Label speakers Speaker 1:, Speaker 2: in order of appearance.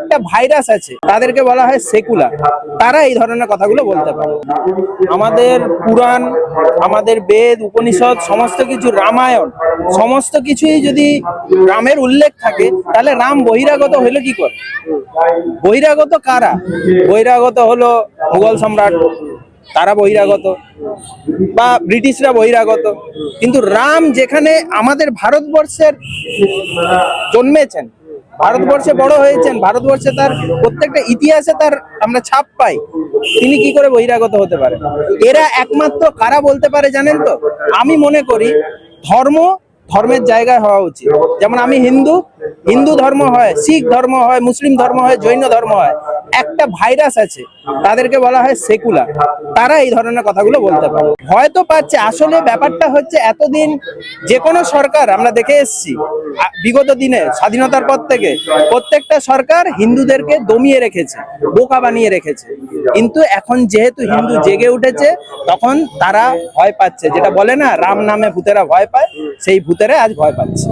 Speaker 1: একটা ভাইরাস আছে, তাদেরকে বলা হয় সেকুলার। তারা এই ধরনের কথাগুলো বলতে পারে। আমাদের পুরাণ, আমাদের বেদ, উপনিষদ, সমস্ত কিছু, রামায়ণ, সমস্ত কিছুই যদি রামের উল্লেখ থাকে, তাহলে রাম বহিরাগত হইলো কি করে? বহিরাগত কারা? বহিরাগত হলো মুঘল সম্রাট, তারা বহিরাগত, বা ব্রিটিশরা বহিরাগত। কিন্তু রাম যেখানে আমাদের ভারতবর্ষের জন্মেছেন, ভারতবর্ষে বড় হয়েছেন, ভারতবর্ষে তার প্রত্যেকটা ইতিহাসে তার আমরা ছাপ পাই, তিনি কি করে বহিরাগত হতে পারে? এরা একমাত্র কারা বলতে পারে জানেন তো? আমি মনে করি ধর্মের জায়গায় হওয়া উচিত। যেমন আমি হিন্দু, হিন্দু ধর্ম হয়, শিখ ধর্ম হয়, মুসলিম ধর্ম হয়, জৈন ধর্ম হয়। একটা ভাইরাস আছে, তাদেরকে বলা হয় সেকুলার। তারা এই ধরনের কথাগুলো বলতে পারে। হয়তো পাচ্ছে, আসলে ব্যাপারটা হচ্ছে এতদিন যে কোনো সরকার আমরা দেখে এসেছি, বিগত দিনে স্বাধীনতার পর থেকে প্রত্যেকটা সরকার হিন্দুদেরকে দমিয়ে রেখেছে, বোকা বানিয়ে রেখেছে। কিন্তু এখন যেহেতু হিন্দু জেগে উঠেছে, তখন তারা ভয় পাচ্ছে। যেটা বলে না, রাম নামে ভূতেরা ভয় পায়, সেই ভূতেরা আজ ভয় পাচ্ছে।